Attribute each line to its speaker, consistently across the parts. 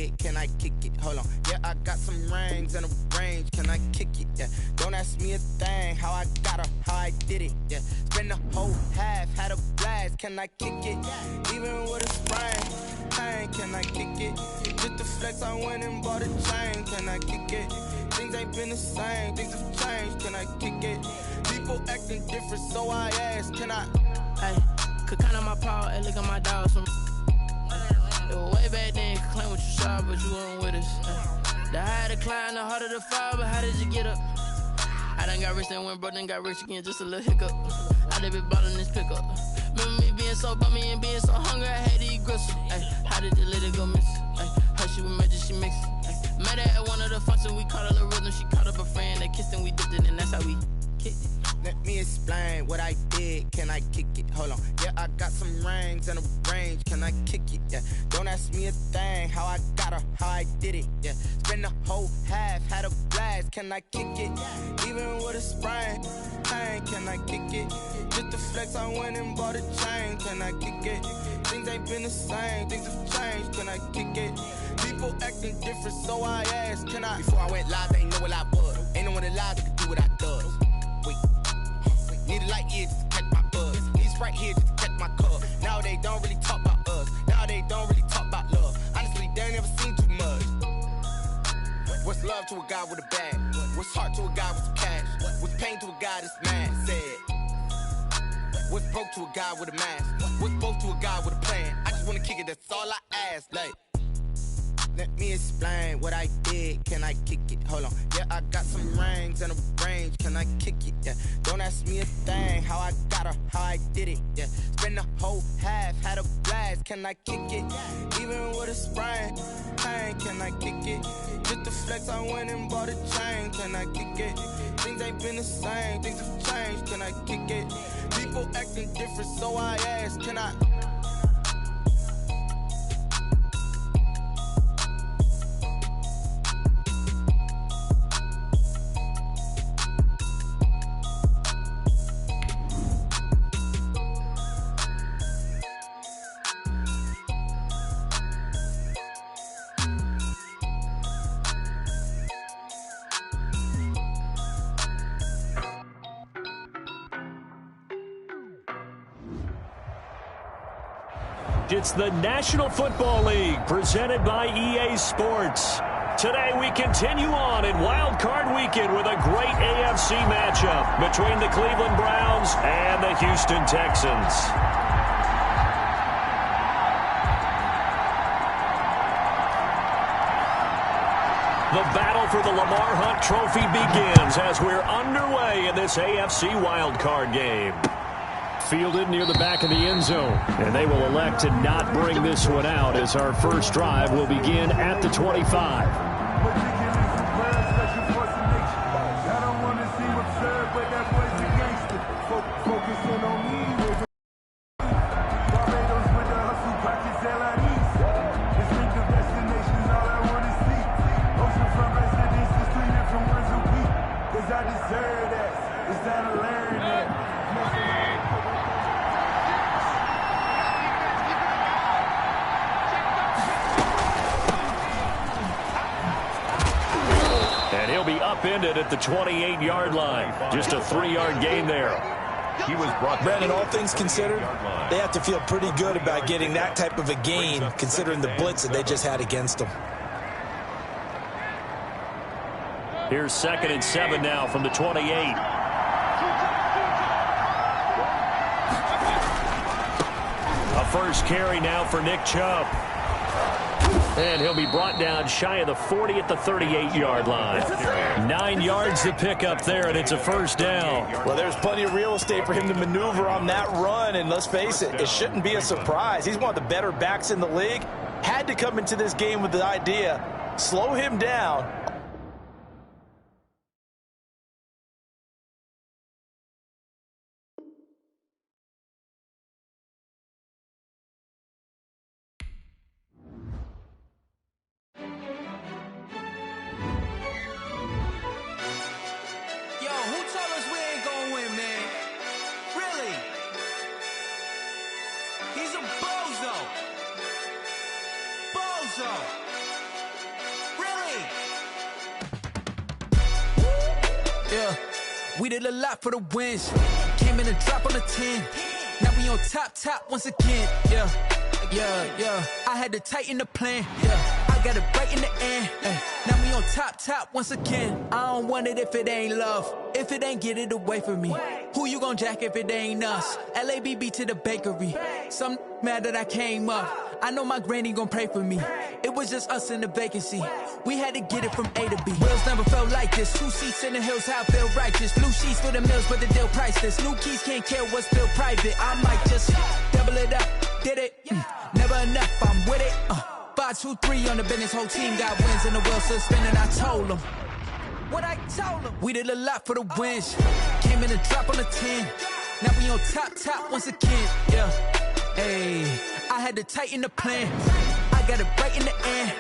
Speaker 1: did, can I kick it? Hold on, yeah, I got some rings and a range, can I kick it? Yeah, don't ask me a thing, how I got her, how I did it. Yeah, spend the whole half, had a blast, can I kick it? Even with a sprain, pain, can I kick it? Just the flex, I went and bought a chain, can I kick it? Things ain't been the same, things have changed, can I kick it? People acting different, so I ask, can I?
Speaker 2: Hey, could count on my power, hey, look at my dogs from. It was way back then, could claim what you saw, but you weren't with us. The higher the climb, the harder the fall, but how did you get up? I done got rich, then went broke, then got rich again, just a little hiccup. I done been ballin' this pickup. Remember me being so bummy and being so hungry, I had to eat gristle. Ay, how did the lady go miss? Ay, her she was magic, she mixed. Met her at one of the functions, we caught a little rhythm, she caught up a friend, they kissed and we dipped it, and that's how we kicked it.
Speaker 1: Let me explain what I did, can I kick it? Hold on, yeah, I got some rings and a range, can I kick it? Yeah, don't ask me a thing, how I got her, how I did it. Yeah, spend the whole half, had a blast, can I kick it? Even with a sprain, pain, can I kick it? Just the flex, I went and bought a chain, can I kick it? Things ain't been the same, things have changed, can I kick it? People acting different, so I asked, can I? Before I went live, they ain't know what I was. Ain't no one alive that could do what I does. Wait. Need a light here just to catch my buzz. Need Sprite here just to catch my cup. Now they don't really talk about us. Now they don't really talk about love. Honestly, they ain't never seen too much. What's love to a guy with a bag? What's heart to a guy with some cash? What's pain to a guy that's mad? Said. What's broke to a guy with a mask? What's broke to a guy with a plan? I just wanna kick it, that's all I ask. Like, let me explain what I did, can I kick it? Hold on, yeah, I got some rings and a range, can I kick it? Yeah, don't ask me a thing, how I got her, how I did it. Yeah, spend the whole half, had a blast, can I kick it? Even with a sprain, pain, can I kick it? Just the flex, I went and bought a chain, can I kick it? Things ain't been the same, things have changed, can I kick it? People acting different, so I ask, can I?
Speaker 3: It's the National Football League presented by EA Sports. Today we continue on in Wild Card Weekend with a great AFC matchup between the Cleveland Browns and the Houston Texans. The battle for the Lamar Hunt Trophy begins as we're underway in this AFC Wild Card game. Fielded near the back of the end zone. And they will elect to not bring this one out as our first drive will begin at the 25. Upended at the 28-yard line. Just a 3-yard gain there.
Speaker 4: He was brought. Brandon, all things considered, they have to feel pretty good about getting that type of a gain, considering the blitz that they just had against them.
Speaker 3: Here's 2nd and 7 now from the 28. A first carry now for Nick Chubb. And he'll be brought down shy of the 40 at the 38-yard line. 9 yards to pick up there, and it's a first down.
Speaker 4: Well, there's plenty of real estate for him to maneuver on that run, and let's face it, it shouldn't be a surprise. He's one of the better backs in the league. Had to come into this game with the idea, slow him down.
Speaker 5: yeah. We did a lot for the wins. Came in a drop on the 10. Now we on top once again, yeah. I had to tighten the plan, yeah. I got it right in the end, now we on top once again. I don't want it if it ain't love. If it ain't, get it away from me. Who you gon' jack if it ain't us? LABB to the bakery. Some mad that I came up. I know my granny gon' pray for me. It was just us in the vacancy. We had to get it from A to B. Wheels never felt like this. 2 seats in the hills, how I feel righteous. Blue sheets for the mills, but the deal priceless. New keys can't care what's still private. I might just double it up. Did it? Never enough, I'm with it. 5, 2, 3 on the business. Whole team got wins and the wheels still spinning. I told them what I told them. We did a lot for the wins. Came in a drop on the 10. Now we on top once again, yeah. Hey, I had to tighten the plan. I got it right in the end.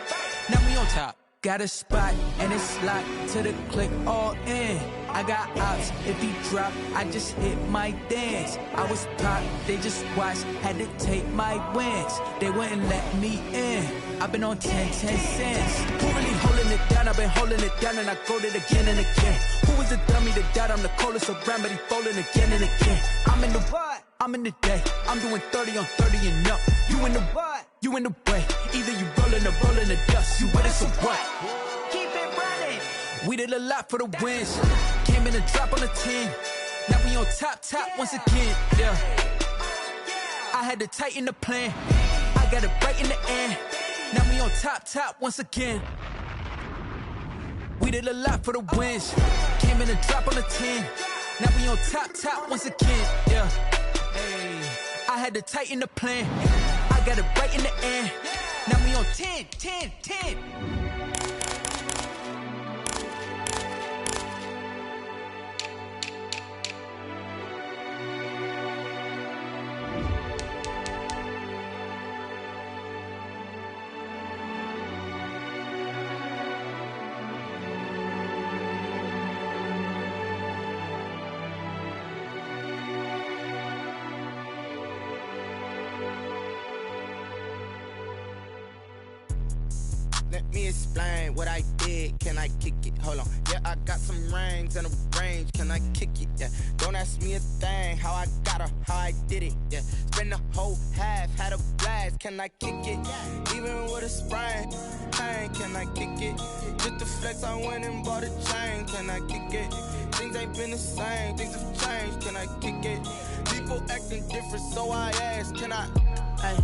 Speaker 5: Now we on top. Got a spot and it's locked to the click all in. I got ops, if he drop, I just hit my dance. I was pop, they just watched, had to take my wins. They wouldn't let me in. I've been on 10 cents. Who really holding it down? I've been holding it down and I go it again and again. Who was the dummy that doubt I'm the coldest around, but he folding again and again. I'm in the what? I'm in the day. I'm doing 30 on 30 and up. You in the what? You in the way. Either you rolling or rolling the dust. You with us or what? Keep it running. We did a lot for the wins. Came in a drop on the 10. Now we on top once again, yeah. I had to tighten the plan. I got it right in the end. Now we on top once again. We did a lot for the wins. Came in a drop on the 10. Now we on top once again, yeah. Hey, I had to tighten the plan. I got it right in the end. Now we on 10.
Speaker 1: Let me explain what I did. Can I kick it? Hold on. Yeah, I got some rings and a range. Can I kick it? Yeah. Don't ask me a thing. How I got her, how I did it. Yeah. Spend the whole half, had a blast. Can I kick it? Even with a sprain. Hey, can I kick it? Just the flex, I went and bought a chain. Can I kick it? Things ain't been the same. Things have changed. Can I kick it? People acting different, so I asked. Can I?
Speaker 2: Hey,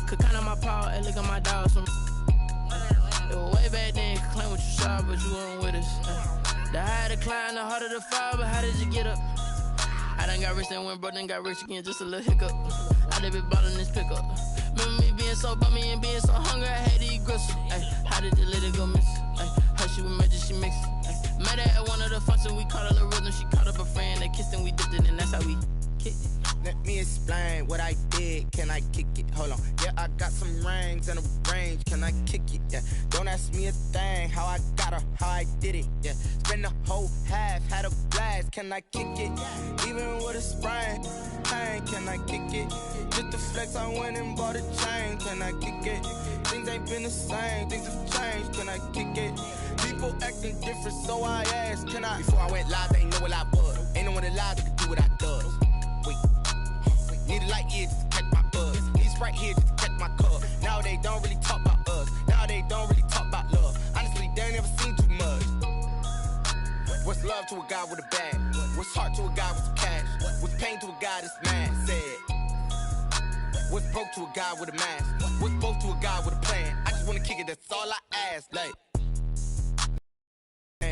Speaker 2: could count on my paw and look at my dogs. It was way back then, could claim what you saw, but you weren't with us. The higher the climb, the harder the fall, but how did you get up? I done got rich and went broke, then got rich again, just a little hiccup. I done been ballin' this pickup. Remember me being so bummy and being so hungry, I had to eat gristle. How did the lady go miss? Her she was magic, she mixed. Met her at one of the functions, we caught her the rhythm, she caught up a friend, they kissed and we dipped it, and that's how we kicked it.
Speaker 1: Let me explain what I did. Can I kick it? Hold on. Yeah, I got some rings and a range. Can I kick it? Yeah. Don't ask me a thing. How I got her, how I did it. Yeah. Spend the whole half, had a blast. Can I kick it? Even with a sprain. Hey, can I kick it? Just the flex, I went and bought a chain. Can I kick it? Things ain't been the same. Things have changed. Can I kick it? People acting different, so I asked. Can I? Before I went live, they ain't know what I was. Ain't no one alive that could do what I does. Wait. Need a light here just to catch my buzz. He's right here just to catch my cup. Now they don't really talk about us. Now they don't really talk about love. Honestly, they ain't never seen too much. What's love to a guy with a bag? What's heart to a guy with some cash? What's pain to a guy that's mad? Said. What's broke to a guy with a mask? What's both to a guy with a plan? I just wanna kick it, that's all I ask. Like,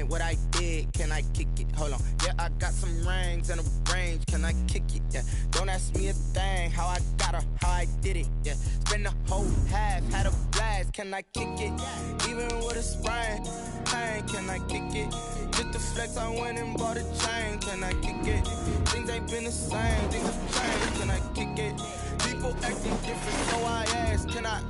Speaker 1: what I did, can I kick it? Hold on. Yeah, I got some rings and a range. Can I kick it? Yeah. Don't ask me a thing. How I got her, how I did it. Yeah. Spend the whole half, had a blast. Can I kick it? Even with a sprain. Hey, can I kick it? Just the flex, I went and bought a chain. Can I kick it? Things ain't been the same. Things have changed. Can I kick it? People acting different, so I asked. Can I?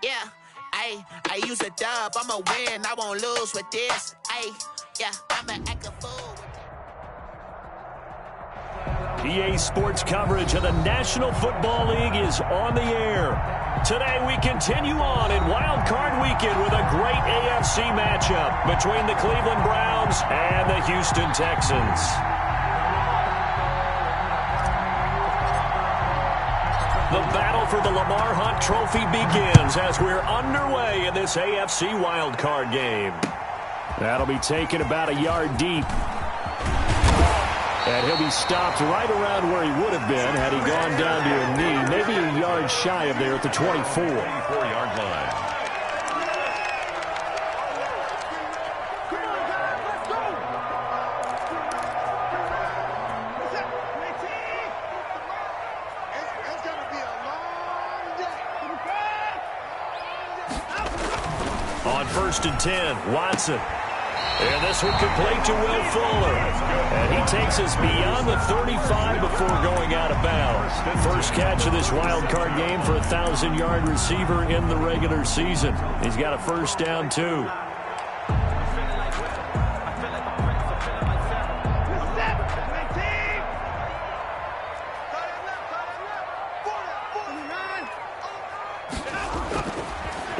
Speaker 6: Yeah, I use a dub, I'ma win, I won't lose with this. Yeah, I'ma act a fool.
Speaker 3: EA Sports coverage of the National Football League is on the air. Today we continue on in Wild Card Weekend with a great AFC matchup between the Cleveland Browns and the Houston Texans. The battle for the Lamar Hunt Trophy begins as we're underway in this AFC Wild Card game. That'll be taken about a yard deep. And he'll be stopped right around where he would have been had he gone down to a knee, maybe a yard shy of there at the 24-yard line. On 1st and 10, Watson. And this one complete to Will Fuller. And he takes us beyond the 35 before going out of bounds. First catch of this wild card game for a 1,000-yard receiver in the regular season. He's got a first down, too.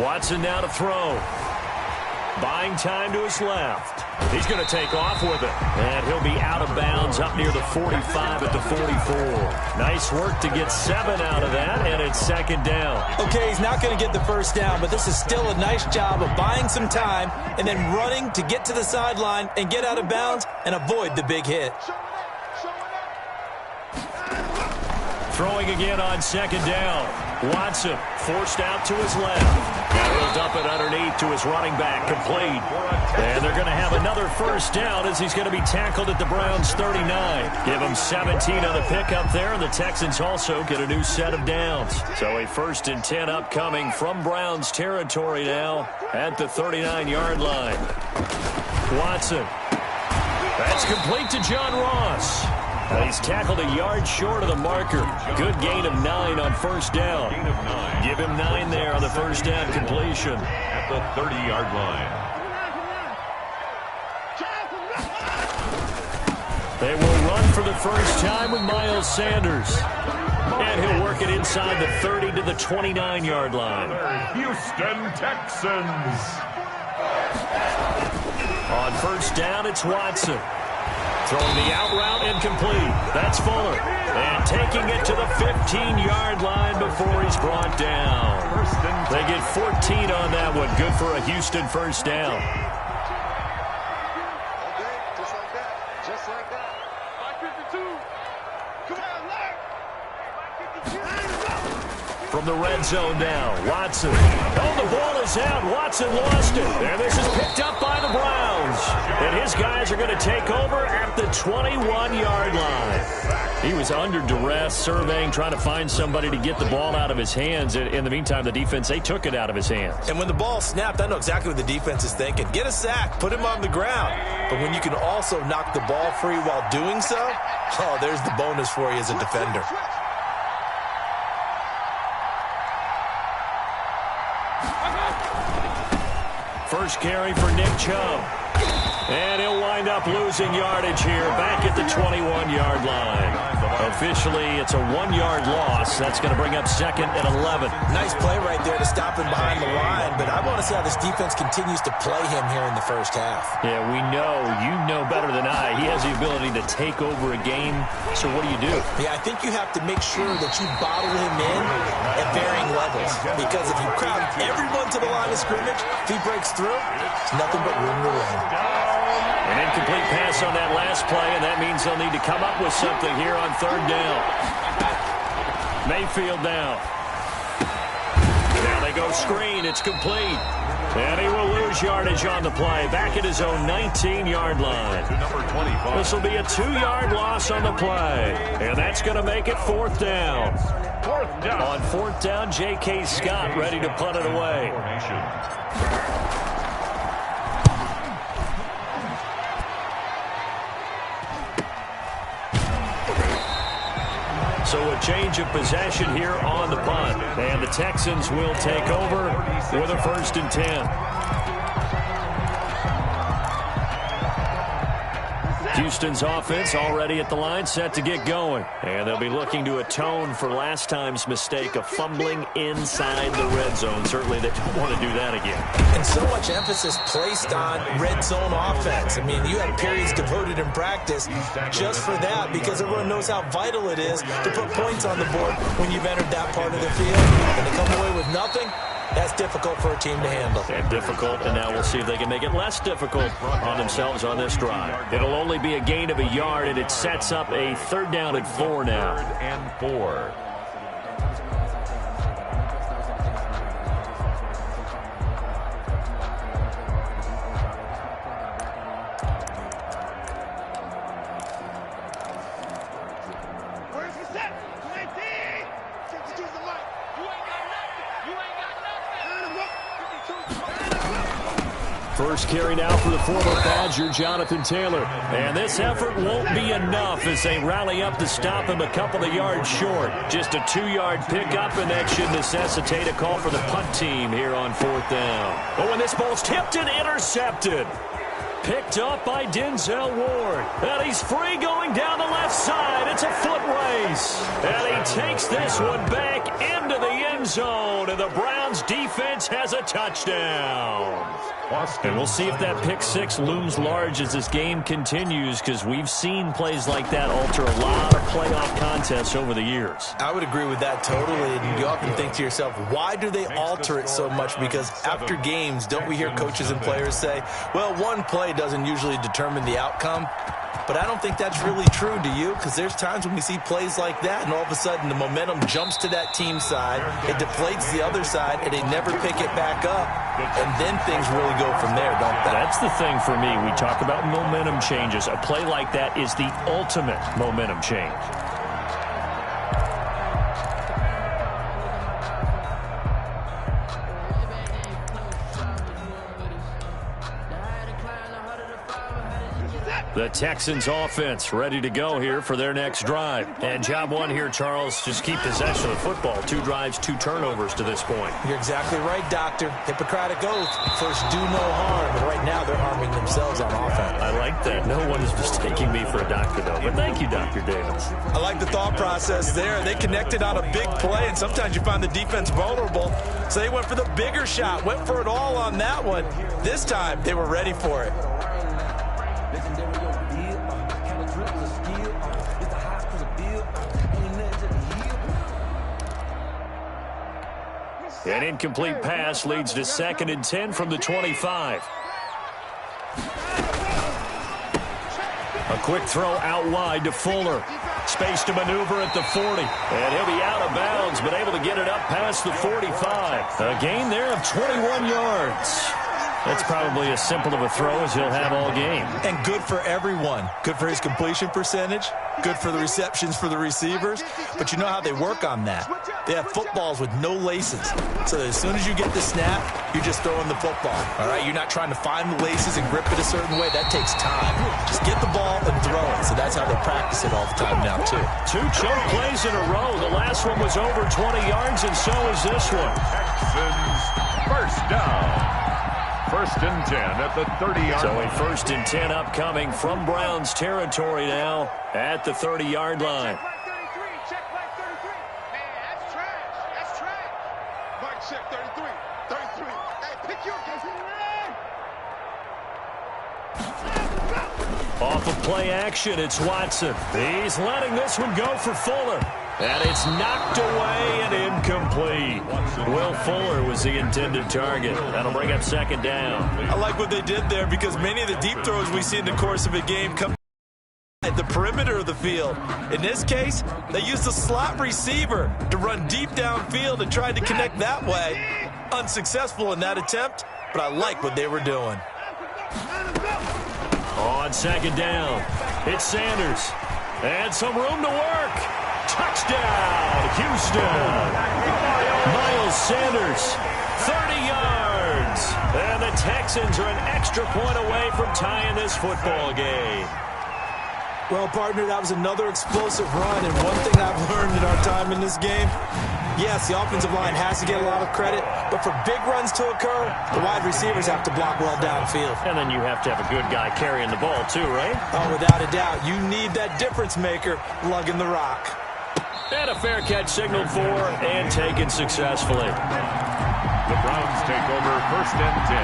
Speaker 3: Watson now to throw. Buying time to his left. He's going to take off with it. And he'll be out of bounds up near the 45 at the 44. Nice work to get 7 out of that, and it's second down.
Speaker 4: Okay, he's not going to get the first down, but this is still a nice job of buying some time and then running to get to the sideline and get out of bounds and avoid the big hit.
Speaker 3: Throwing again on second down. Watson forced out to his left. Now he'll dump it underneath to his running back, complete. And they're going to have another first down as he's going to be tackled at the Browns' 39. Give him 17 on the pickup there, and the Texans also get a new set of downs. So a 1st and 10 upcoming from Browns territory now at the 39-yard line. Watson. That's complete to John Ross. And he's tackled a yard short of the marker. Good gain of 9 on first down. Give him 9 there on the first down completion. At the 30-yard line. They will run for the first time with Miles Sanders. And he'll work it inside the 30 to the 29-yard line.
Speaker 7: Houston Texans.
Speaker 3: On first down, it's Watson. Throwing the out route incomplete. That's Fuller. And taking it to the 15-yard line before he's brought down. They get 14 on that one. Good for a Houston first down.
Speaker 7: Just like that. 552. Come on, Larry.
Speaker 3: From the red zone now, Watson. Oh, the ball is out. Watson lost it. And this is picked up by the Browns. And his guys are going to take over at the 21-yard line. He was under duress, surveying, trying to find somebody to get the ball out of his hands. In the meantime, the defense, they took it out of his hands.
Speaker 4: And when the ball snapped, I know exactly what the defense is thinking. Get a sack, put him on the ground. But when you can also knock the ball free while doing so, oh, there's the bonus for you as a defender.
Speaker 3: First carry for Nick Chubb. And he'll wind up losing yardage here back at the 21-yard line. Officially, it's a 1-yard loss. That's going to bring up 2nd and 11.
Speaker 4: Nice play right there to stop him behind the line, but I want to see how this defense continues to play him here in the first half.
Speaker 3: Yeah, we know. You know better than I. He has the ability to take over a game. So what do?
Speaker 4: Yeah, I think you have to make sure that you bottle him in at varying levels, because if you crowd everyone to the line of scrimmage, if he breaks through, it's nothing but room to run.
Speaker 3: An incomplete pass on that last play, and that means they'll need to come up with something here on 3rd down. Mayfield now. Now they go screen. It's complete. And he will lose yardage on the play. Back at his own 19-yard line. This will be a 2-yard loss on the play. And that's going to make it 4th down. On 4th down, J.K. Scott ready to punt it away. So a change of possession here on the punt. And the Texans will take over with a 1st and 10. Houston's offense already at the line, set to get going. And they'll be looking to atone for last time's mistake of fumbling inside the red zone. Certainly they don't want to do that again.
Speaker 4: And so much emphasis placed on red zone offense. I mean, you have periods devoted in practice just for that because everyone knows how vital it is to put points on the board when you've entered that part of the field. And to come away with nothing, that's difficult for a team to handle.
Speaker 3: And difficult, and now we'll see if they can make it less difficult on themselves on this drive. It'll only be a gain of a yard, and it sets up a 3rd down and 4 now.
Speaker 7: 3rd and 4.
Speaker 3: First carry now for the former Badger, Jonathan Taylor. And this effort won't be enough as they rally up to stop him a couple of yards short. Just a 2-yard pickup, and that should necessitate a call for the punt team here on 4th down. Oh, and this ball's tipped and intercepted. Picked up by Denzel Ward. And he's free going down the left side. It's a foot race. And he takes this one back into the end zone. And the Browns defense has a touchdown. And we'll see if that pick 6 looms large as this game continues, because we've seen plays like that alter a lot of playoff contests over the years.
Speaker 4: I would agree with that totally. And you often think to yourself, why do they alter it so much? Because after games, don't we hear coaches and players say, well, one play doesn't usually determine the outcome? But I don't think that's really true, do you? Because there's times when we see plays like that, and all of a sudden the momentum jumps to that team side, it deflates the other side, and they never pick it back up. And then things really go from there, don't they?
Speaker 3: That's the thing for me. We talk about momentum changes. A play like that is the ultimate momentum change. The Texans offense ready to go here for their next drive. And job one here, Charles, just keep possession of the football. 2 drives, 2 turnovers to this point.
Speaker 4: You're exactly right, Doctor. Hippocratic oath. First, do no harm. And right now, they're harming themselves on offense.
Speaker 3: I like that. No one is mistaking me for a doctor, though. But thank you, Dr. Davis.
Speaker 4: I like the thought process there. They connected on a big play, and sometimes you find the defense vulnerable. So they went for the bigger shot, went for it all on that one. This time, they were ready for it.
Speaker 3: An incomplete pass leads to 2nd and 10 from the 25. A quick throw out wide to Fuller. Space to maneuver at the 40. And he'll be out of bounds, but able to get it up past the 45. A gain there of 21 yards. That's probably as simple of a throw as he'll have all game.
Speaker 4: And good for everyone. Good for his completion percentage. Good for the receptions for the receivers. But you know how they work on that. They have footballs with no laces. So as soon as you get the snap, you're just throwing the football. All right, you're not trying to find the laces and grip it a certain way. That takes time. Just get the ball and throw it. So that's how they practice it all the time now, too.
Speaker 3: 2 choke plays in a row. The last one was over 20 yards, and so is this one.
Speaker 7: Texans first down. 1st and 10 at the 30-yard
Speaker 3: So
Speaker 7: line.
Speaker 3: a 1st and 10 upcoming from Browns territory now at the 30-yard line.
Speaker 7: Check flag 33. Man, that's trash. That's trash. Mike, check 33. 33. Hey, pick your
Speaker 3: Off of play action, it's Watson. He's letting this one go for Fuller. And it's knocked away and incomplete. Will Fuller was the intended target. That'll bring up 2nd down.
Speaker 4: I like what they did there because many of the deep throws we see in the course of a game come at the perimeter of the field. In this case, they used a slot receiver to run deep downfield and tried to connect that way. Unsuccessful in that attempt, but I like what they were doing.
Speaker 3: On 2nd down, it's Sanders. And some room to work. Touchdown, Houston. Miles Sanders, 30 yards. And the Texans are an extra point away from tying this football game.
Speaker 4: Well, partner, that was another explosive run, and one thing I've learned in our time in this game, yes, the offensive line has to get a lot of credit, but for big runs to occur, the wide receivers have to block well downfield.
Speaker 3: And then you have to have a good guy carrying the ball too, right?
Speaker 4: Oh, without a doubt. You need that difference maker lugging the rock.
Speaker 3: And a fair catch signaled for and taken successfully.
Speaker 8: The Browns take over 1st and 10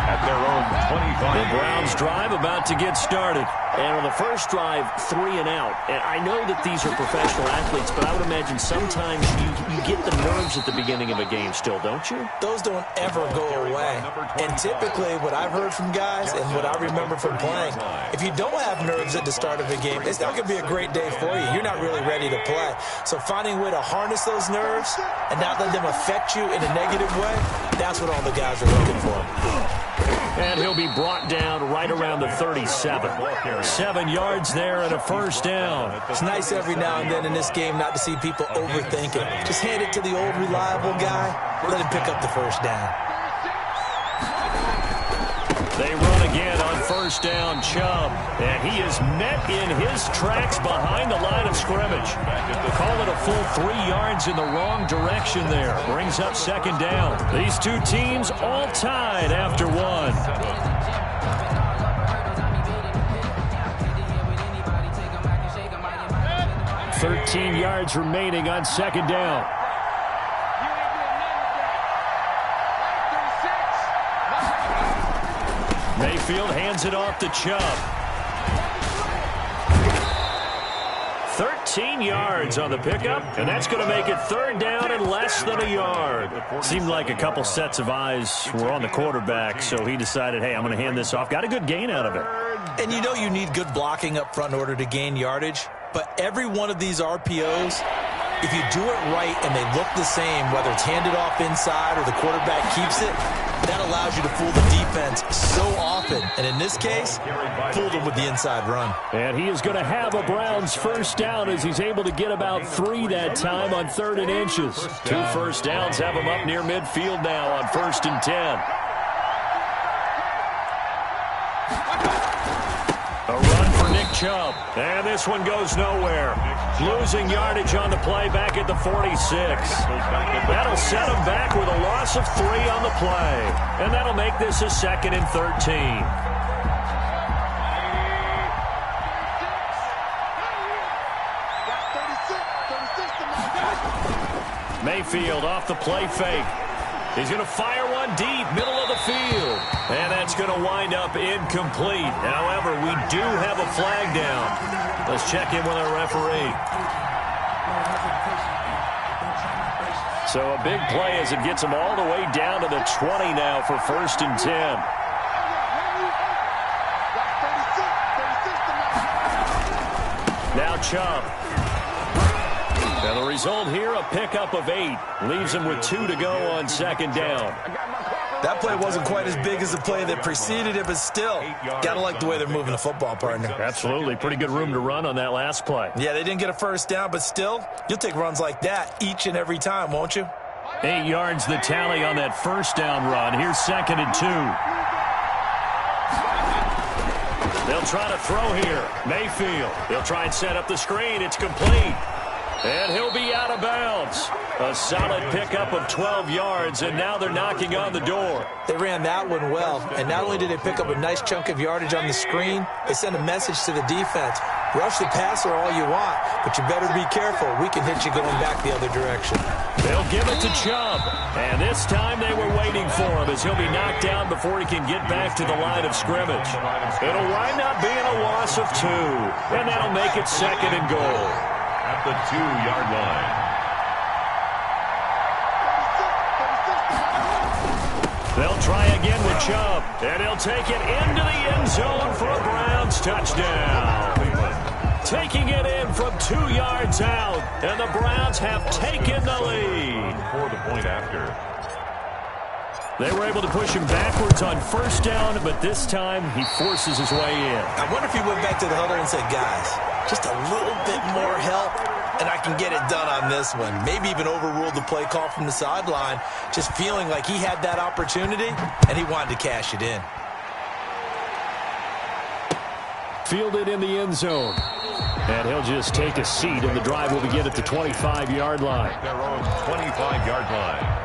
Speaker 8: at their own 25.
Speaker 3: The Browns drive about to get started. And on the first drive, 3 and out. And I know that these are professional athletes, but I would imagine sometimes you get the nerves at the beginning of a game still, don't you?
Speaker 4: Those don't ever go away. And typically what I've heard from guys and what I remember from playing, if you don't have nerves at the start of a game, it's not going to be a great day for you. You're not really ready to play. So finding a way to harness those nerves and not let them affect you in a negative way, that's what all the guys are looking for.
Speaker 3: And he'll be brought down right around the 37. 7 yards there and a first down.
Speaker 4: It's nice every now and then in this game not to see people overthink it. Just hand it to the old reliable guy. Let him pick up the first down.
Speaker 3: They run again on first down, Chubb. And he is met in his tracks behind the line of scrimmage. Call it a full 3 yards in the wrong direction there. Brings up second down. These two teams all tied after 1. 13 yards remaining on second down. Mayfield hands it off to Chubb. 13 yards on the pickup, and that's going to make it third down and less than a yard. Seemed like a couple sets of eyes were on the quarterback, so he decided, hey, I'm going to hand this off. Got a good gain out of it.
Speaker 4: And you know you need good blocking up front in order to gain yardage, but every one of these RPOs, if you do it right and they look the same, whether it's handed off inside or the quarterback keeps it, that allows you to fool the defense so often. And in this case, fooled them with the inside run.
Speaker 3: And he is going to have a Browns first down as he's able to get about 3 that time on 3rd and inches. 2 first downs have him up near midfield now on 1st and 10. A run for Nick Chubb. And this one goes nowhere. Losing yardage on the play back at the 46. That'll set him back with a loss of 3 on the play. And that'll make this a 2nd and 13. Mayfield off the play fake. He's going to fire one deep, middle of the field. And that's going to wind up incomplete. However, we do have a flag down. Let's check in with our referee. So a big play as it gets him all the way down to the 20 now for 1st and 10. Now Chubb. And the result here, a pickup of 8. Leaves him with 2 to go on 2nd down.
Speaker 4: That play wasn't quite as big as the play that preceded it, but still, gotta like the way they're moving the football, partner.
Speaker 3: Absolutely. Pretty good room to run on that last play.
Speaker 4: Yeah, they didn't get a first down, but still, you'll take runs like that each and every time, won't you?
Speaker 3: 8 yards the tally on that first down run. Here's 2nd and 2. They'll try to throw here. Mayfield. They'll try and set up the screen. It's complete. And he'll be out of bounds. A solid pickup of 12 yards, and now they're knocking on the door.
Speaker 4: They ran that one well, and not only did they pick up a nice chunk of yardage on the screen, they sent a message to the defense. Rush the passer all you want, but you better be careful. We can hit you going back the other direction.
Speaker 3: They'll give it to Chubb, and this time they were waiting for him as he'll be knocked down before he can get back to the line of scrimmage. It'll wind up being a loss of 2, and that'll make it 2nd and goal.
Speaker 8: At the 2-yard line.
Speaker 3: They'll try again with Chubb, and he'll take it into the end zone for a Browns touchdown. Taking it in from 2 yards out, and the Browns have taken the lead.
Speaker 8: For the point after.
Speaker 3: They were able to push him backwards on first down, but this time he forces his way in.
Speaker 4: I wonder if he went back to the huddle and said, guys, just a little bit more help, and I can get it done on this one. Maybe even overruled the play call from the sideline, just feeling like he had that opportunity, and he wanted to cash it in.
Speaker 3: Fielded in the end zone. And he'll just take a seat, and the drive will begin at the 25-yard line.
Speaker 8: Their own 25-yard line.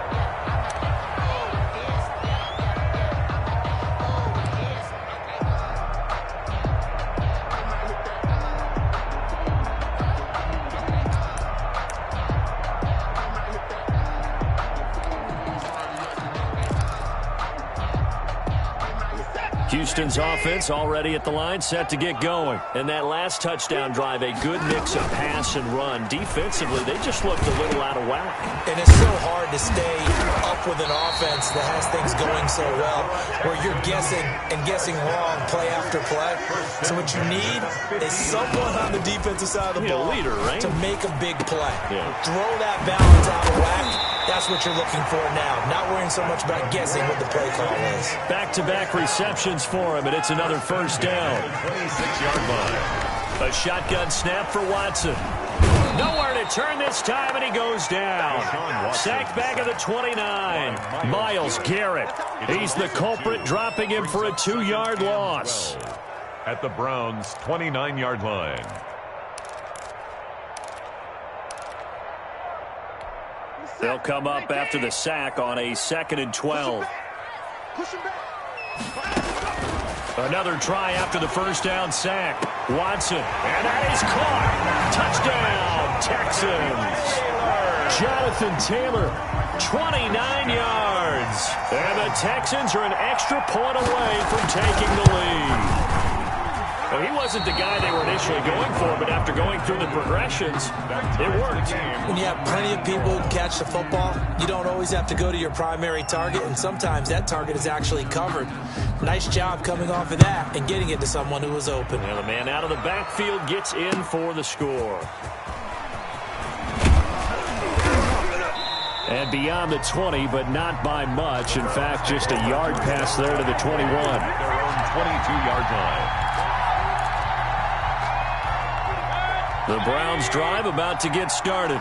Speaker 3: Houston's offense already at the line, set to get going. And that last touchdown drive, a good mix of pass and run. Defensively, they just looked a little out of whack.
Speaker 4: And it's so hard to stay up with an offense that has things going so well, where you're guessing and guessing wrong play after play. So what you need is someone on the defensive side of the ball
Speaker 3: leader, right?
Speaker 4: to make a big play.
Speaker 3: Yeah.
Speaker 4: Throw that balance out of whack. That's what you're looking for now. Not worrying so much about guessing what the play call is.
Speaker 3: Back-to-back receptions for him, and it's another first down.
Speaker 8: 26-yard line.
Speaker 3: A shotgun snap for Watson. Nowhere to turn this time, and he goes down. Sacked back at the 29. Myles Garrett. He's the culprit, dropping him for a 2-yard loss.
Speaker 8: At the Browns' 29-yard line.
Speaker 3: They'll come up after the sack on a 2nd and 12. Another try after the first down sack. Watson, and that is caught. Touchdown, Texans. Jonathan Taylor, 29 yards. And the Texans are an extra point away from taking the lead. Well, he wasn't the guy they were initially going for, but after going through the progressions, it worked.
Speaker 4: When you have plenty of people who catch the football, you don't always have to go to your primary target, and sometimes that target is actually covered. Nice job coming off of that and getting it to someone who was open.
Speaker 3: And the man out of the backfield gets in for the score. And beyond the 20, but not by much. In fact, just a yard pass there to the 21.
Speaker 8: Their own 22-yard line.
Speaker 3: The Browns drive about to get started.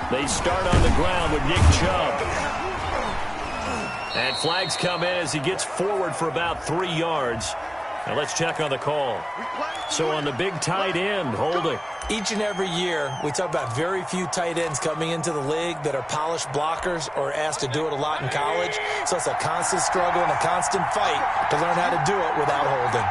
Speaker 3: They start on the ground with Nick Chubb. And flags come in as he gets forward for about 3 yards. Now let's check on the call. So on the big tight end, holding.
Speaker 4: Each and every year, we talk about very few tight ends coming into the league that are polished blockers or asked to do it a lot in college. So it's a constant struggle and a constant fight to learn how to do it without holding.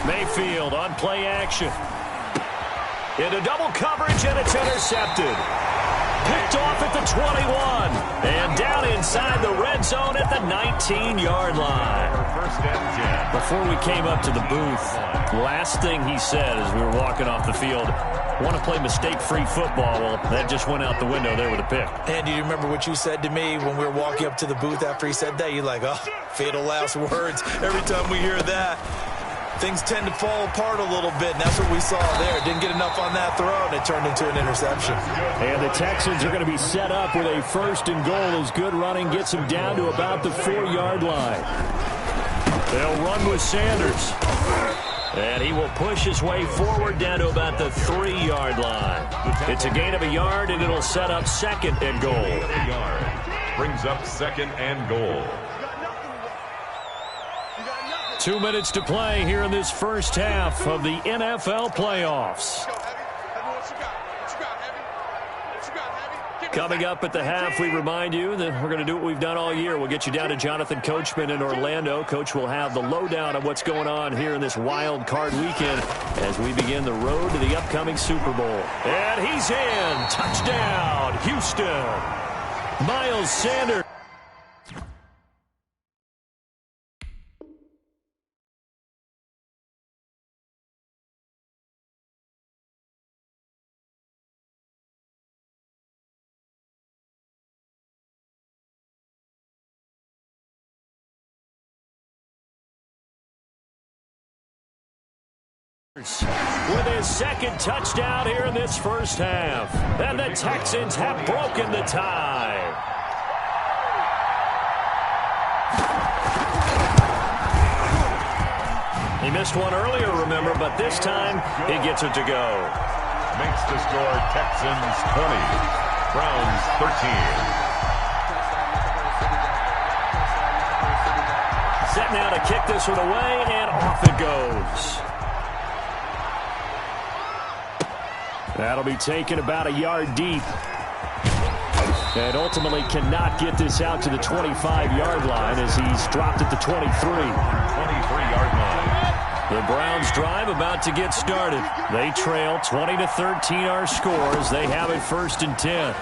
Speaker 3: Mayfield on play action. Into double coverage, and it's intercepted. Picked off at the 21. And down inside the red zone at the 19-yard line.
Speaker 8: First and 10.
Speaker 3: Before we came up to the booth, last thing he said as we were walking off the field, want to play mistake-free football. Well, that just went out the window there with a pick.
Speaker 4: And do you remember what you said to me when we were walking up to the booth after he said that? You're like, oh, fatal last words. Every time we hear that, things tend to fall apart a little bit, and that's what we saw there. Didn't get enough on that throw, and it turned into an interception.
Speaker 3: And the Texans are going to be set up with a 1st and goal as good running gets them down to about the 4-yard line. They'll run with Sanders. And he will push his way forward down to about the 3-yard line. It's a gain of a yard, and it'll set up 2nd and goal.
Speaker 8: Brings up 2nd and goal.
Speaker 3: 2 minutes to play here in this first half of the NFL playoffs. Coming up at the half, we remind you that we're going to do what we've done all year. We'll get you down to Jonathan Coachman in Orlando. Coach will have the lowdown of what's going on here in this wild card weekend as we begin the road to the upcoming Super Bowl. And he's in. Touchdown, Houston. Miles Sanders. With his 2nd touchdown here in this first half. And the Texans have broken the tie. He missed one earlier, remember, but this time he gets it to go.
Speaker 8: Makes the score Texans 20, Browns 13.
Speaker 3: Set now to kick this one away, and off it goes. That'll be taken about a yard deep. And ultimately cannot get this out to the 25-yard line as he's dropped at the 23.
Speaker 8: 23-yard line.
Speaker 3: The Browns drive about to get started. They trail 20-13 our score as they have it 1st and 10.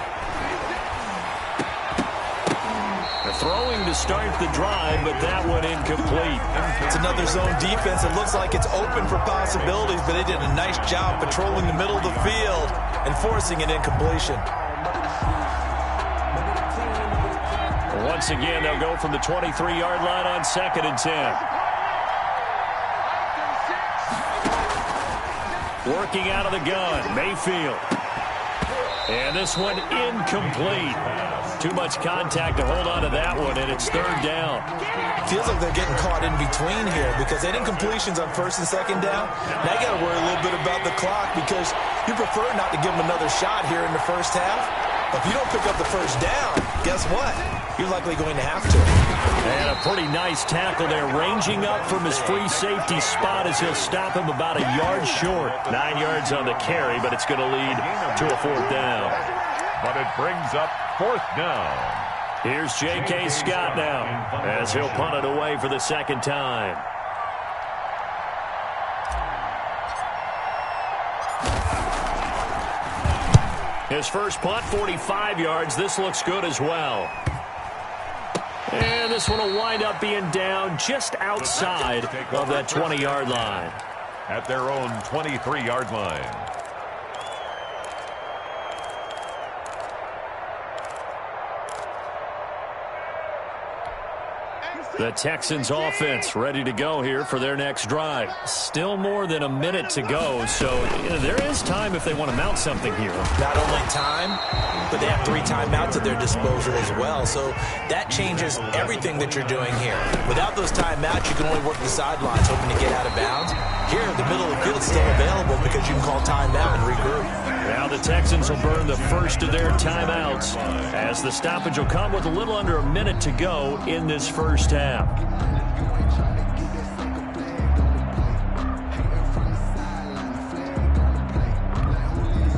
Speaker 3: Throwing to start the drive, but that one incomplete.
Speaker 4: It's another zone defense. It looks like it's open for possibilities, but they did a nice job patrolling the middle of the field and forcing an incompletion.
Speaker 3: Once again, they'll go from the 23-yard line on 2nd and 10. Working out of the gun, Mayfield. And this one incomplete. Too much contact to hold on to that one, and it's 3rd down.
Speaker 4: Feels like they're getting caught in between here because they didn't completions on 1st and 2nd down. Now you got to worry a little bit about the clock because you prefer not to give them another shot here in the first half. If you don't pick up the 1st down, guess what? You're likely going to have to.
Speaker 3: And a pretty nice tackle there, ranging up from his free safety spot as he'll stop him about a yard short. 9 yards on the carry, but it's going to lead to a 4th down.
Speaker 8: But it brings up 4th down.
Speaker 3: Here's J.K. Scott now as he'll punt it away for the 2nd time. His first punt, 45 yards. This looks good as well. And this one will wind up being down just outside of that 20-yard line.
Speaker 8: At their own 23-yard line.
Speaker 3: The Texans offense ready to go here for their next drive. Still more than a minute to go, so there is time if they want to mount something here.
Speaker 4: Not only time, but they have 3 timeouts at their disposal as well, so that changes everything that you're doing here. Without those timeouts, you can only work the sidelines hoping to get out of bounds. Here, the middle of the field is still available because you can call timeout and regroup.
Speaker 3: Now the Texans will burn the first of their timeouts as the stoppage will come with a little under a minute to go in this first half.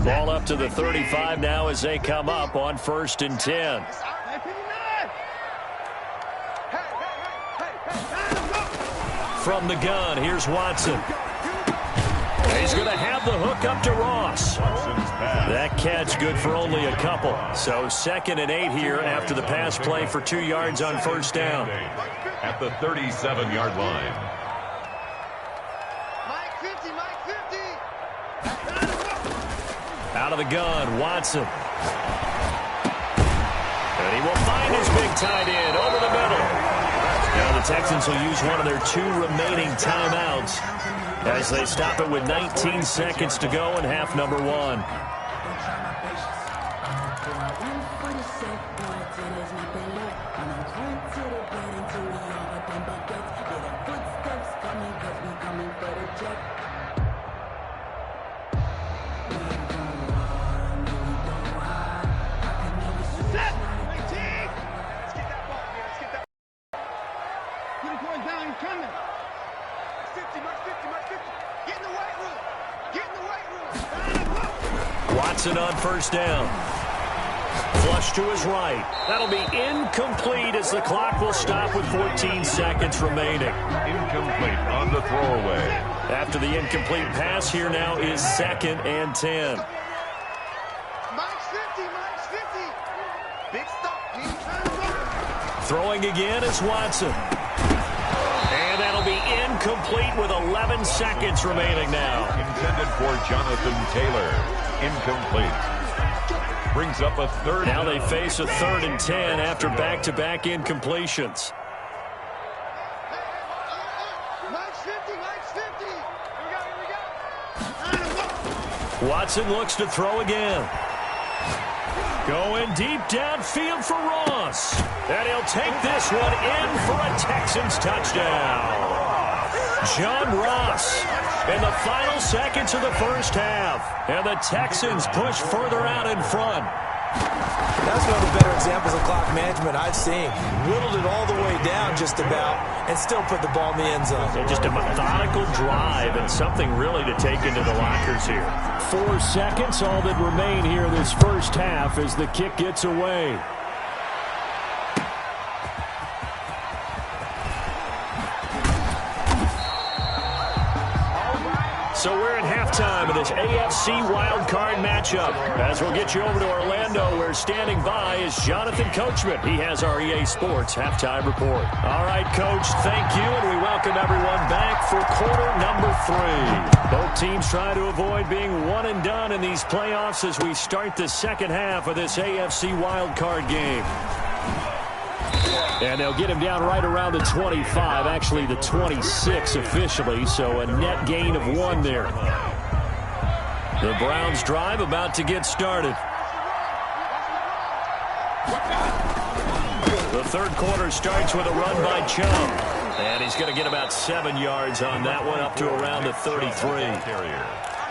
Speaker 3: Ball up to the 35 now as they come up on 1st and 10. From the gun, here's Watson. He's going to have the hook up to Ross. That catch good for only a couple. So 2nd and 8 here after the pass play for 2 yards on 1st down.
Speaker 8: At the 37-yard line.
Speaker 7: Mike 50, Mike 50.
Speaker 3: Out of the gun, Watson. And he will find his big tight end over the middle. Now the Texans will use one of their 2 remaining timeouts as they stop it with 19 seconds to go in half number 1. Watson on 1st down. Flush to his right. That'll be incomplete as the clock will stop with 14 seconds remaining.
Speaker 8: Incomplete on the throwaway.
Speaker 3: After the incomplete pass, here now is 2nd and 10.
Speaker 7: Mike's 50, Mike's 50. Big stop.
Speaker 3: Throwing again is Watson. And that'll be incomplete with 11 seconds remaining now.
Speaker 8: Intended for Jonathan Taylor. Incomplete. Brings up a 3rd.
Speaker 3: Now they face a 3rd and 10 after back-to-back incompletions.
Speaker 7: Mike's 50, Mike's 50. Here we go.
Speaker 3: Watson looks to throw again. Going deep downfield for Ross. And he'll take this one in for a Texans touchdown. John Ross in the final seconds of the first half. And the Texans push further out in front,
Speaker 4: That's one of the better examples of clock management I've seen. Whittled it all the way down just about and still put the ball in the end zone.
Speaker 3: And just a methodical drive and something really to take into the lockers here. 4 seconds, all that remain here this first half as the kick gets away. So we're at halftime of this AFC wildcard matchup. As we'll get you over to Orlando, where standing by is Jonathan Coachman. He has our EA Sports halftime report. All right, Coach, thank you, and we welcome everyone back for quarter number 3. Both teams try to avoid being one and done in these playoffs as we start the second half of this AFC wildcard game. And they'll get him down right around the 25, actually the 26 officially, so a net gain of 1 there. The Browns drive about to get started. The third quarter starts with a run by Chubb. And he's going to get about 7 yards on that one, up to around the 33.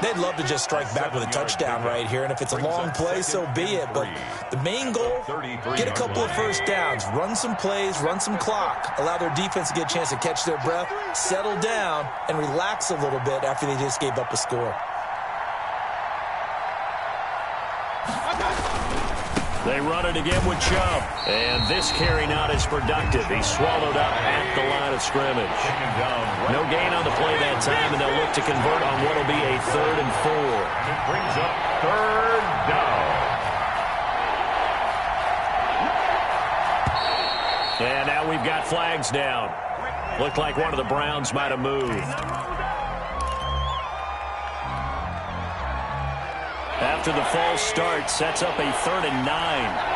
Speaker 4: They'd love to just strike back with a touchdown right here, and if it's a long play, so be it. But the main goal, get a couple of first downs, run some plays, run some clock, allow their defense to get a chance to catch their breath, settle down, and relax a little bit after they just gave up a score.
Speaker 3: They run it again with Chubb. And this carry not as productive. He's swallowed up at the line of scrimmage. No gain on the play that time, and they'll look to convert on what will be a 3rd and 4.
Speaker 8: It brings up 3rd down.
Speaker 3: And now we've got flags down. Looked like one of the Browns might have moved. After the false start, sets up a 3rd and 9.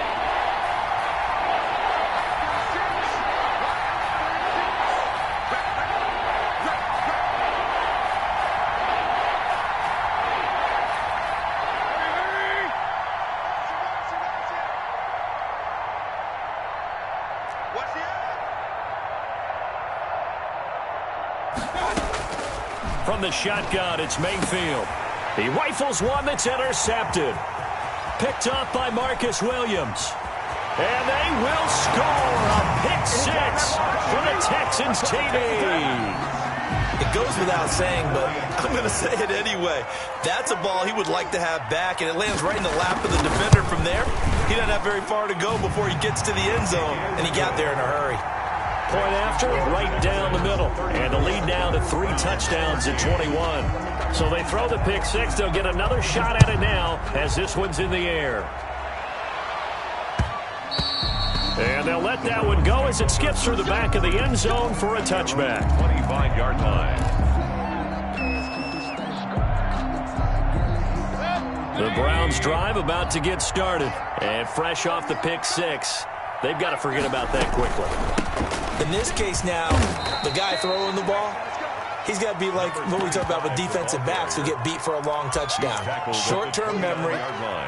Speaker 3: From the shotgun, it's Mayfield. He rifles one that's intercepted. Picked up by Marcus Williams. And they will score a pick 6 for the Texans TV.
Speaker 4: It goes without saying, but I'm going to say it anyway. That's a ball he would like to have back, and it lands right in the lap of the defender from there. He doesn't have very far to go before he gets to the end zone, and he got there in a hurry.
Speaker 3: Point after, right down the middle. And the lead now to 3 touchdowns at 21. So they throw the pick 6. They'll get another shot at it now as this one's in the air. And they'll let that one go as it skips through the back of the end zone for a touchback.
Speaker 8: 25-yard line.
Speaker 3: The Browns drive about to get started. And fresh off the pick 6, they've got to forget about that quickly.
Speaker 4: In this case now, the guy throwing the ball, he's got to be like what we talk about with defensive backs who get beat for a long touchdown. Short-term memory,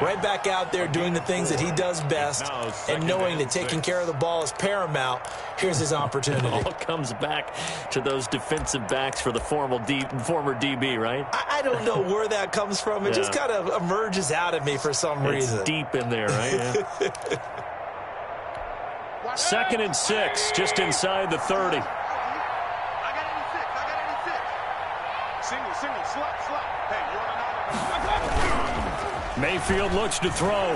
Speaker 4: right back out there doing the things that he does best, and knowing that taking care of the ball is paramount. Here's his opportunity.
Speaker 3: It all comes back to those defensive backs for the former DB, right?
Speaker 4: I don't know where that comes from. It just kind of emerges out of me for some reason.
Speaker 3: It's deep in there, right? Yeah. 2nd and 6, just inside the 30.
Speaker 7: I got 86. Single, slot. Hey, you want to know?
Speaker 3: Mayfield looks to throw.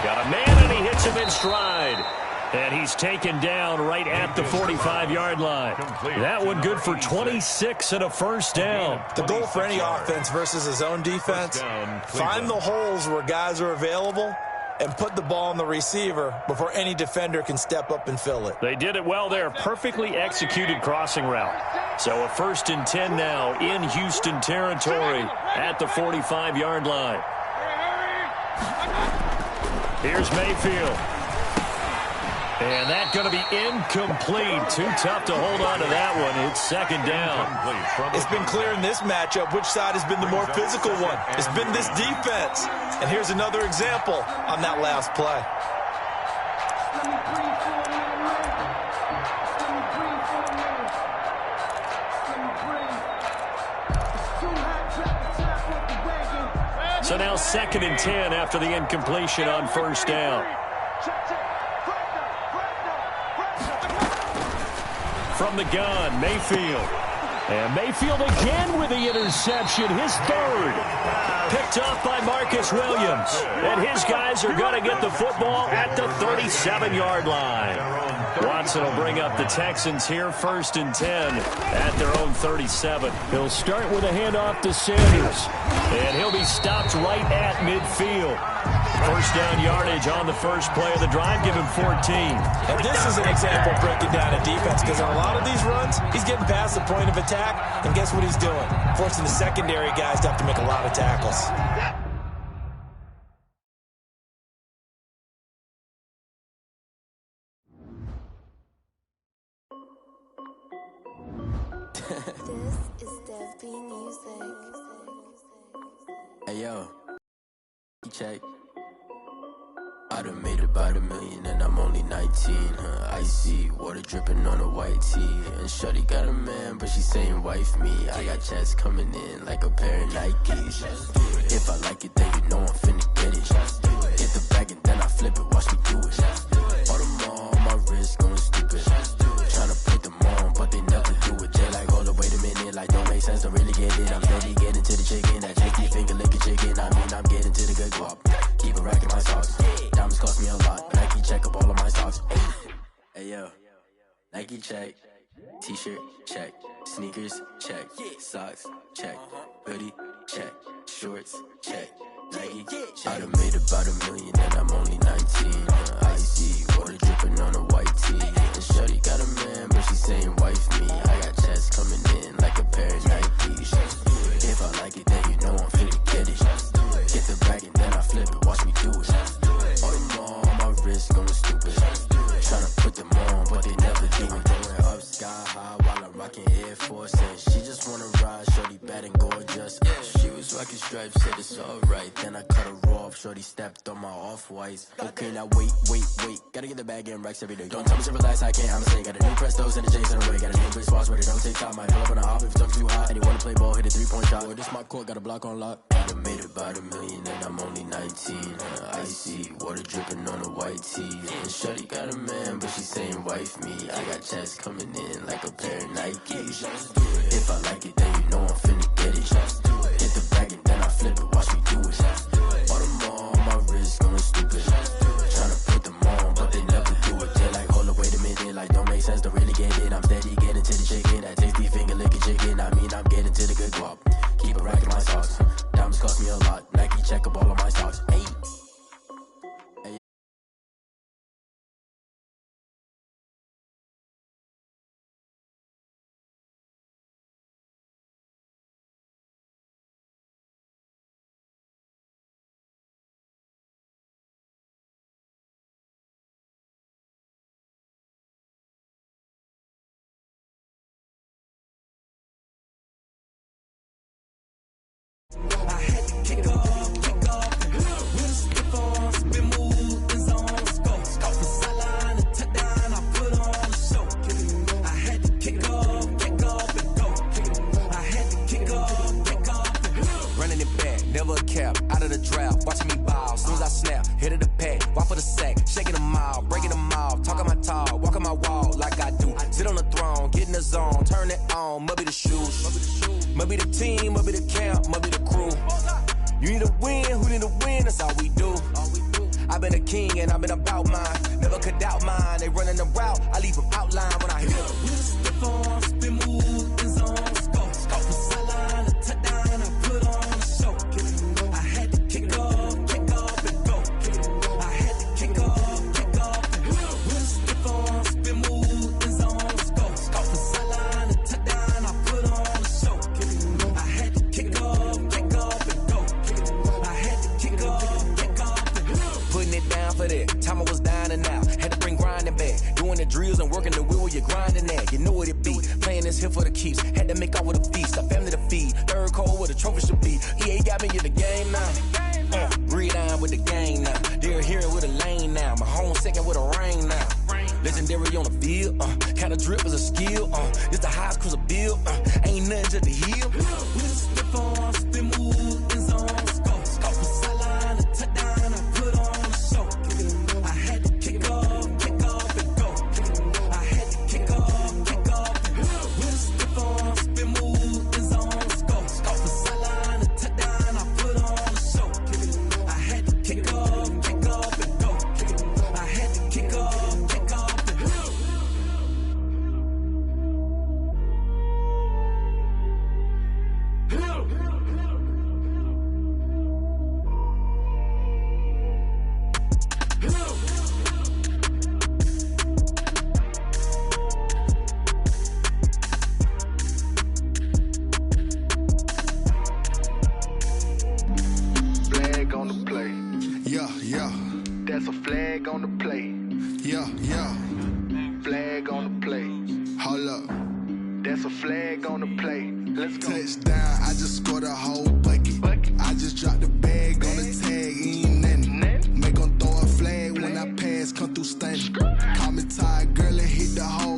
Speaker 3: Got a man, and he hits him in stride. And he's taken down right at the 45-yard line. That one good for 26 and a first down.
Speaker 4: The goal for any offense versus his own defense, find the holes where guys are available and put the ball on the receiver before any defender can step up and fill it.
Speaker 3: They did it well there. Perfectly executed crossing route. So a 1st and 10 now in Houston territory at the 45-yard line. Here's Mayfield. And that's going to be incomplete. Too tough to hold on to that one. It's 2nd down.
Speaker 4: It's been clear in this matchup which side has been the more physical one. It's been this defense. And here's another example on that last play.
Speaker 3: So now 2nd and 10 after the incompletion on first down. From the gun, Mayfield. And Mayfield again with the interception, his 3rd. Picked off by Marcus Williams. And his guys are going to get the football at the 37-yard line. Watson will bring up the Texans here, 1st and 10 at their own 37. He'll start with a handoff to Sanders. And he'll be stopped right at midfield. First down yardage on the first play of the drive. Give him 14.
Speaker 4: And this is an example of breaking down a defense, because on a lot of these runs, he's getting past the point of attack, and guess what he's doing? Forcing the secondary guys to have to make a lot of tackles.
Speaker 9: This is Dev B Music.
Speaker 10: Hey yo, check. I done made about $1 million and I'm only 19, Icy, water dripping on a white tee. And shorty got a man, but she saying wife me. I got checks coming in like a pair of Nikes. If I like it, then you know I'm finna get it. Get the bag and then I flip it, watch me do it. All on my wrist going stupid. Tryna put them on, but they never do it. They like, hold up, wait a minute, like don't make sense, don't really get it. I'm steady getting to the chicken, that chicky finger licking chicken. I mean, I'm getting to the good guap. Keep a rack in my socks. Diamonds cost me a lot. Nike check up all of my stocks. Hey yo, Nike check. T-shirt check. Sneakers check. Socks check. Hoodie check. Shorts check. Nike I done made about $1 million and I'm only 19. Icy, water dripping on a white tee. And shorty got a man, but she saying wife me. I got checks coming in like a pair of Nikes. If I like it, then you know I'm finna get it. Get the bag and then I flip it, watch me do it. All them on my wrist going stupid. Tryna put them on, but they never do it. Going up sky high while I'm rocking Air Force. And she just wanna ride, shorty bad and gorgeous. She was rocking stripes, said it's alright. Then I cut her off, shorty stepped on my off-whites. Okay, now wait. Gotta get the bag and racks every day. Don't tell me to relax, I can't, I'ma say. Got a new Prestos and the J's in the way. Got a new bitch spots, but it don't take time. Might pull up on a hop if it talks too hot. And you wanna play ball, hit a 3-point shot. Boy, this my court, got a block on lock. I done made about $1 million and I'm only 19. Icy, water dripping on a white tee. And shorty got a man, but she saying wife me. I got checks coming in like a pair of Nikes. If I like it, then you know I'm finna get it. Hit the bag and then I flip it, watch me do it. All them on my wrist going stupid. Tryna put them on, but they never do it. They like, hold up, wait a minute, like don't make sense, don't really get it. I'm steady getting to the chicken, that tasty finger licking chicken. I mean, I'm getting to the good guap. Keep a rack in my socks. Diamonds cost me a lot. Nike check up all of my stocks. Hey.
Speaker 5: I had to kick off, with a stiff on, spin move, and zones, go. From sideline to touchdown, I put on a show. I had to kick off, and go. I had to kick off, and go.
Speaker 11: Running it back, never a cap, out of the draft, watching me ball. Soon as I snap, hit of the pack, walk for the sack, shaking them out, breaking them off, talking my talk, walking my wall like I do. Sit on the throne, get in the zone, turn it on, must be the shoes. Must be the team, must be the camp, must be the crew. You need to win, who need to win, that's all we do. I've been a king and I've been about mine. Never could doubt mine, they running the route, I leave them outline when I hit them.
Speaker 5: With a stiff on, spin move, and zones, go. From sideline to touchdown, I put on a show. I had to kick off, and go. I had to kick off, and go. With a stiff on, spin move, and zones, go. From sideline to touchdown, I put on a show. I had to kick off, and go. I had to kick off, and go.
Speaker 11: Putting it down for that, time I was down and out. Had to bring grinding back, doing the drills and working the wheel where you're grinding at. You know what it be, playing this here for the keeps. Had to make out with a feast, a family to feed. Third cold where the trophy should be. EA got me in the game now. Breathe on with the game now. They're here with a lane now. My home second with a rain now. Legendary on the field, kinda drip is a skill. It's the highest cruiser bill, ain't nothing to the hill.
Speaker 5: With a stiff on, spin move, and zones, go. From
Speaker 12: That's a flag on the play.
Speaker 13: Yeah, yeah.
Speaker 12: Flag on the play.
Speaker 13: Hold up.
Speaker 12: That's a flag on the play. Let's go.
Speaker 13: Touchdown, I just scored a whole bucket. I just dropped the bag on the tag, ain't nothing. Make 'em throw a flag when I pass, come through stunning.